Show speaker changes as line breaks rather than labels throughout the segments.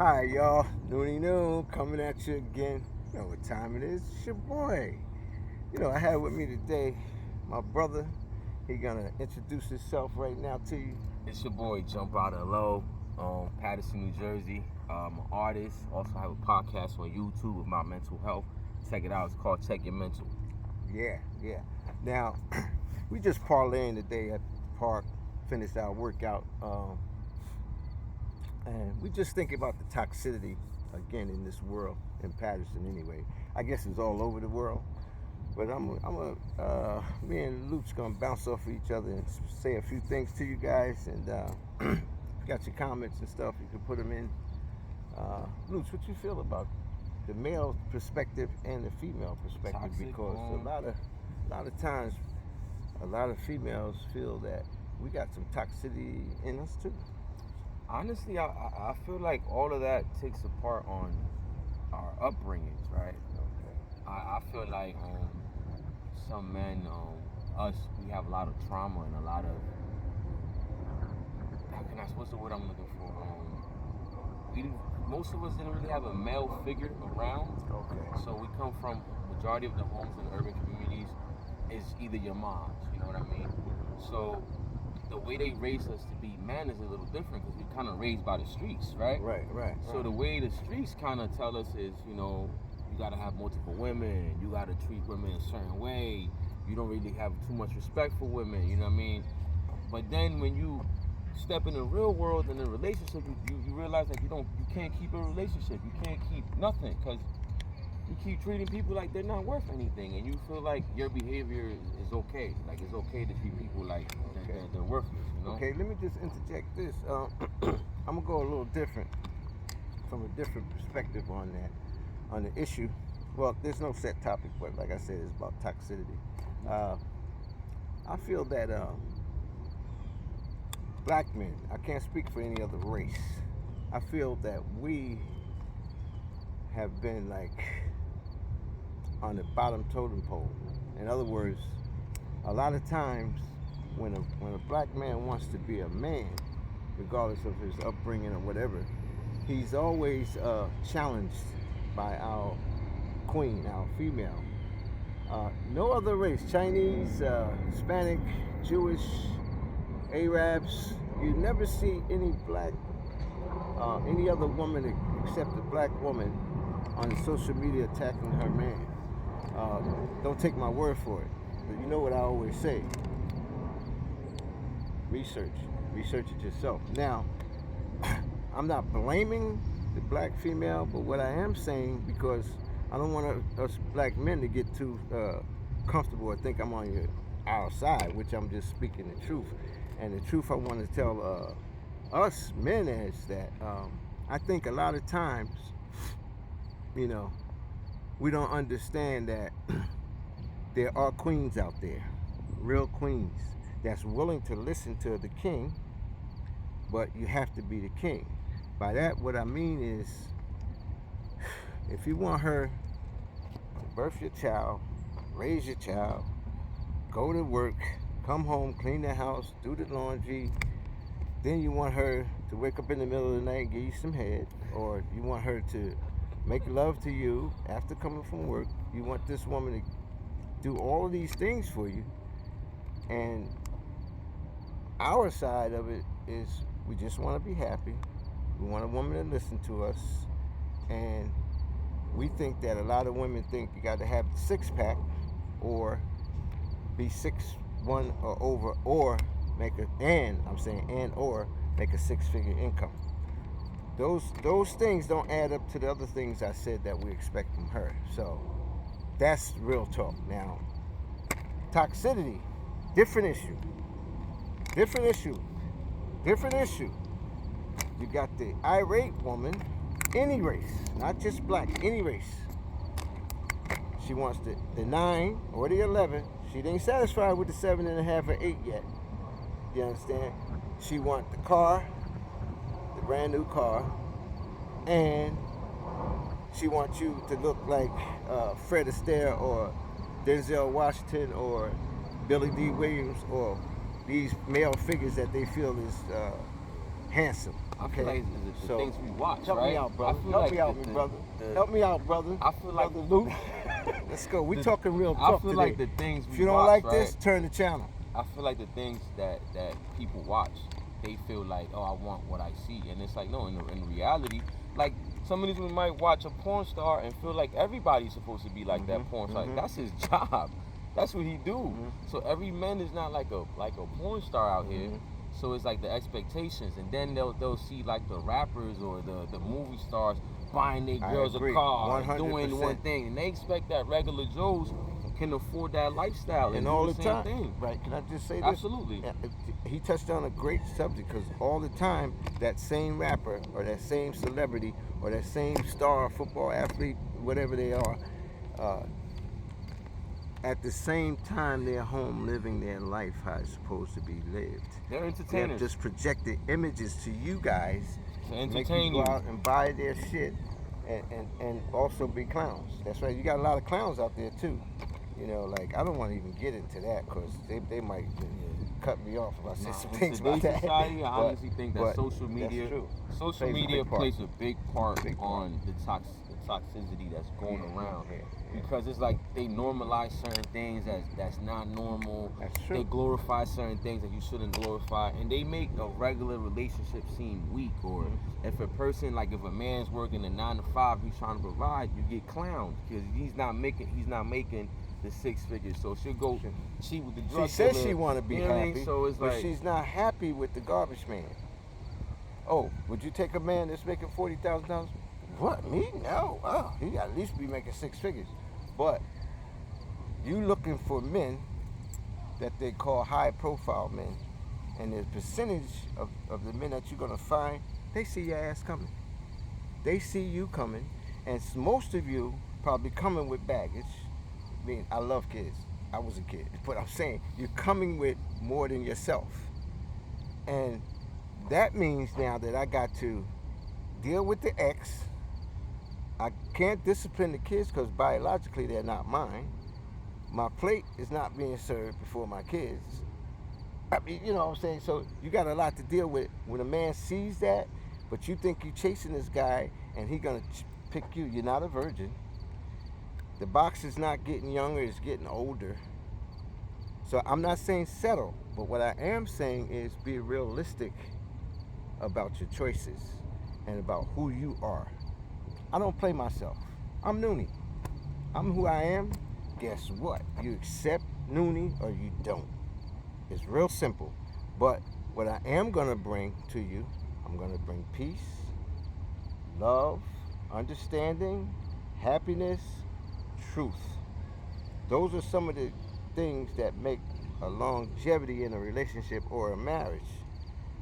Hi, y'all. Noonie Noon coming at you again. You know what time it is. It's your boy. I have with me today my brother. He gonna introduce himself right now to you.
It's your boy Jump Out of Low, Patterson, New Jersey. I'm an artist. Also have a podcast on YouTube about mental health. Check it out. It's called Check Your Mental.
Yeah. Now, we just parlaying today at the park. Finished our workout. And we just thinking about the toxicity again in this world, in Patterson anyway. I guess it's all over the world. But me and Luke's gonna bounce off of each other and say a few things to you guys. And if you got your comments and stuff, you can put them in. Luke, what you feel about the male perspective and the female perspective?
Toxic,
Because a lot of times, a lot of females feel that we got some toxicity in us too.
Honestly, I feel like all of that takes a part on our upbringings, right? I feel like some men, we have a lot of trauma and a lot of, what's the word I'm looking for? Most of us didn't really have a male figure around.
Okay.
So we come from, majority of the homes in the urban communities is either your moms, you know what I mean? So the way they raise us to be men is a little different because we're kind of raised by the streets, right?
Right.
So the way the streets kind of tell us is, you got to have multiple women, you got to treat women a certain way, you don't really have too much respect for women, you know what I mean? But then when you step in the real world and in a relationship, you realize that you can't keep a relationship, you can't keep nothing because you keep treating people like they're not worth anything, and you feel like your behavior is okay. Like it's okay to treat people like they're worthless.
Okay, let me just interject this. I'm gonna go a little different, from a different perspective on the issue. Well, there's no set topic, but like I said, it's about toxicity. I feel that black men, I can't speak for any other race. I feel that we have been like on the bottom totem pole. In other words, a lot of times when a black man wants to be a man, regardless of his upbringing or whatever, he's always challenged by our queen, our female. No other race, Chinese, Hispanic, Jewish, Arabs, you never see any other woman except a black woman on social media attacking her man. Don't take my word for it, but you know what I always say. Research it yourself. Now, I'm not blaming the black female, but what I am saying, because I don't want us black men to get too comfortable or think I'm on our side, which I'm just speaking the truth. And the truth I want to tell us men is that I think a lot of times, we don't understand that there are queens out there, real queens, that's willing to listen to the king, but you have to be the king. By that, what I mean is, if you want her to birth your child, raise your child, go to work, come home, clean the house, do the laundry, then you want her to wake up in the middle of the night and give you some head, or you want her to make love to you after coming from work, you want this woman to do all of these things for you, and our side of it is we just want to be happy. We want a woman to listen to us, and we think that a lot of women think you got to have the six-pack or be 6'1" or over, or make make a six-figure income. Those things don't add up to the other things I said that we expect from her. So that's real talk. Now, toxicity, different issue. You got the irate woman, any race, not just black, any race. She wants the 9 or the 11. She ain't satisfied with the 7.5 or 8 yet. You understand? She want the car, the brand new car, and she wants you to look like Fred Astaire or Denzel Washington or Billy D. Williams, or these male figures that they feel is handsome.
I
Okay,
feel like it's the
so
things we watch,
help
right?
me out, brother.
I feel
Help
like
me out, me brother. Help me out, brother.
I feel like
Brother Luke. Let's go. We
the-
talking real
I
talk
feel
today.
like the things we
If you don't
watch,
like
right?
this, turn the channel.
I feel like the things that people watch, they feel like, oh, I want what I see, and it's like, no, in reality, like some of these people might watch a porn star and feel like everybody's supposed to be like that porn star. That's his job. That's what he do. So every man is not like a porn star out here. So it's like the expectations, and then they'll see like the rappers or the movie stars buying their girls a car,
100%.
doing one thing, and they expect that regular Joes can afford that lifestyle
And
do
all
the
the
same
time,
thing.
right? Can I just say this?
Absolutely.
He touched on a great subject because all the time that same rapper or that same celebrity or that same star, football athlete, whatever they are, at the same time they're home living their life how it's supposed to be lived.
They're
They're
entertainers.
just projected images to you guys
To
make
entertain
you go
you.
out and buy their shit and also be clowns. That's right. You got a lot of clowns out there too. You know, like I don't want to even get into that because they might cut me off if I say some things
In
about
today's
that.
society, I honestly think that
but
social media,
that's true.
plays a big part
Big part.
on the toxicity that's going around.
Yeah.
Because it's like they normalize certain things that's not normal.
That's true.
They glorify certain things that you shouldn't glorify, and they make a regular relationship seem weak. Or if a person, like if a man's working a 9 to 5, he's trying to provide, you get clowned because he's not making the 6 figures. So she'll go cheat with the drug
She says
dealer,
she want to be
you know what I
happy,
mean? So it's
but
like,
she's not happy with the garbage man. Oh, would you take a man that's making $40,000? What, me? No. Oh, he got at least be making 6 figures. But you looking for men that they call high profile men, and the percentage of the men that you're gonna find, they see your ass coming. They see you coming, and most of you probably coming with baggage. I mean, I love kids. I was a kid, but I'm saying you're coming with more than yourself, and that means now that I got to deal with the ex. I can't discipline the kids because biologically they're not mine. My plate is not being served before my kids. I mean, you know what I'm saying? So you got a lot to deal with when a man sees that, but you think you're chasing this guy and he's gonna pick you. You're not a virgin. The box is not getting younger, it's getting older. So I'm not saying settle, but what I am saying is be realistic about your choices and about who you are. I don't play myself. I'm Noonie. I'm who I am. Guess what? You accept Noonie or you don't. It's real simple. But what I am going to bring to you, I'm going to bring peace, love, understanding, happiness, truth. Those are some of the things that make a longevity in a relationship or a marriage.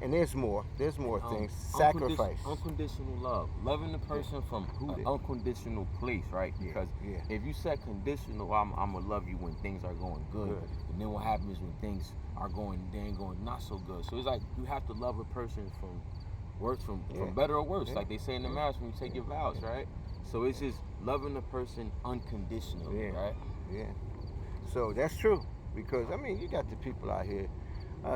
And there's more things. Sacrifice.
Unconditional love. Loving the person from an unconditional place, right? Because if you set conditional, I'm going to love you when things are going good. And then what happens when things are going not so good. So it's like you have to love a person from better or worse. Like they say in the marriage when you take your vows, right? So it's just loving the person unconditionally, right?
Yeah. So that's true. Because, I mean, you got the people out here,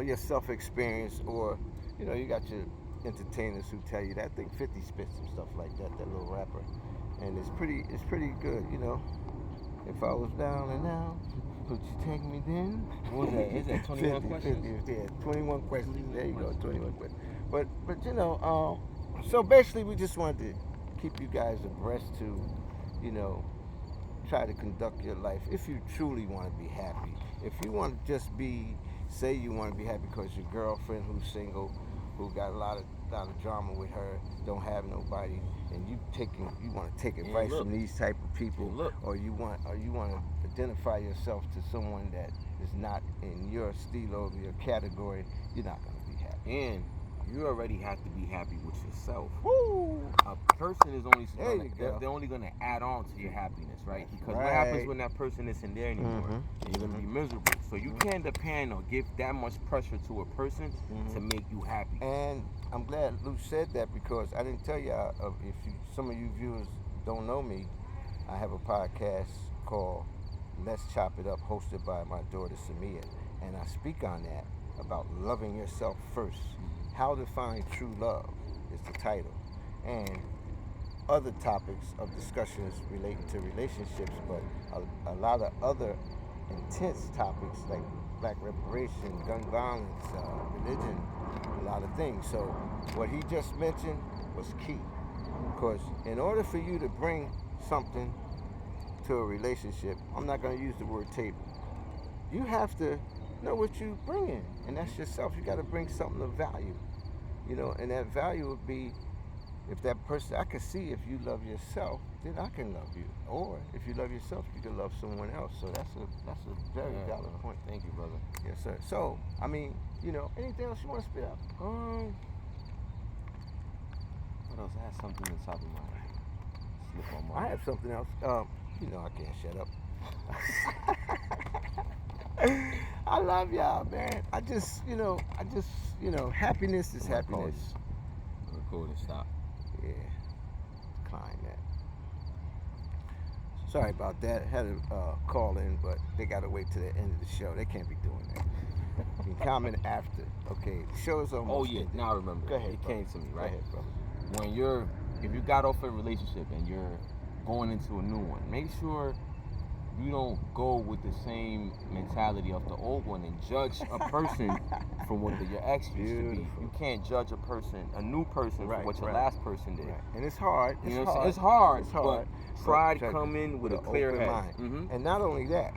your self-experience, or, you know, you got your entertainers who tell you that. I think 50 spits some stuff like that little rapper. And it's pretty good, you know. If I was down and out, would you take me then?
What was that? Is that 21 questions?
50, yeah, 21 questions. There you go, 21 questions. But you know, so basically we just wanted to keep you guys abreast to, you know, try to conduct your life if you truly want to be happy. If you want to just say you want to be happy because your girlfriend who's single, who got a lot of drama with her, don't have nobody, and you want to take advice from these type of people, or you want to identify yourself to someone that is not in your stilo or your category, you're not going to be happy.
And you already have to be happy with yourself.
Woo!
A person is they're only going to add on to your happiness, right? Because what happens when that person isn't there anymore? And you're going to be miserable. So you can't depend or give that much pressure to a person to make you happy.
And I'm glad Lou said that because I didn't tell you, some of you viewers don't know me, I have a podcast called Let's Chop It Up, hosted by my daughter Samia. And I speak on that, about loving yourself first. How to Find True Love is the title. And other topics of discussions relating to relationships, but a lot of other intense topics like black reparation, gun violence, religion, a lot of things. So what he just mentioned was key. Because in order for you to bring something to a relationship, I'm not going to use the word table. You have to know what you bring in, and that's yourself. You got to bring something of value, and that value would be if that person, I can see if you love yourself, then I can love you. Or if you love yourself, you can love someone else. So that's a very valid point.
Thank you, brother.
Yes, sir. So, I mean, anything else you want to spit out?
What else? I had something on top of my slip on my.
I have something else. I can't shut up. I love y'all, man. I just, happiness is happiness.
Record and stop.
Yeah, decline that. Sorry about that. Had to call in, but they got to wait to the end of the show. They can't be doing that. You can comment after. Okay, the show is almost.
Oh yeah,
ended.
now I remember.
Go ahead.
It came to me, right?
Go ahead, brother.
When if you got off a relationship and you're going into a new one, make sure you don't go with the same mentality of the old one and judge a person from what your ex used to be. You can't judge a new person, for what your last person did.
Right. And it's hard.
It's hard.
It's hard.
But pride come in with a clear head.
Mind. Mm-hmm. And not only that,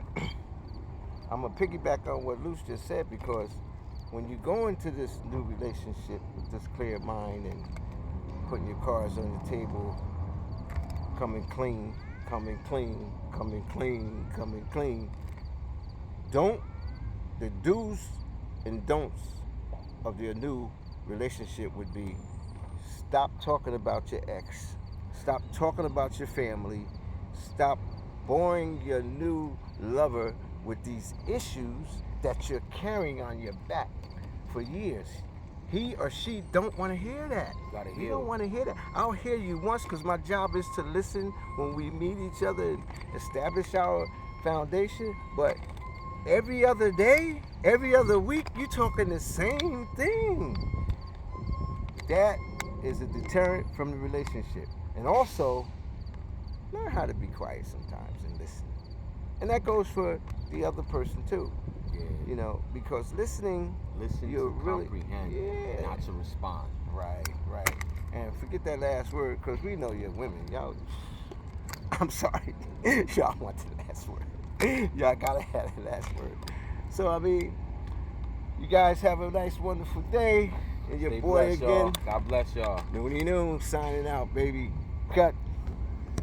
I'm going to piggyback on what Luce just said, because when you go into this new relationship with this clear mind and putting your cards on the table, coming clean, the do's and don'ts of your new relationship would be: stop talking about your ex, stop talking about your family, stop boring your new lover with these issues that you're carrying on your back for years. He or she don't want to hear that. You don't want to hear that. I'll hear you once, because my job is to listen when we meet each other and establish our foundation. But every other day, every other week, you talking the same thing. That is a deterrent from the relationship. And also, learn how to be quiet sometimes and listen. And that goes for the other person too.
Yeah.
Because listening,
you really comprehend, not to respond.
Right. And forget that last word, because we know you're women. Y'all, I'm sorry. Y'all want the last word. Y'all gotta have the last word. So, I mean, you guys have a nice, wonderful day. And your
Stay
boy
blessed,
again.
y'all. God bless y'all.
Noonie Noon signing out, baby. Cut.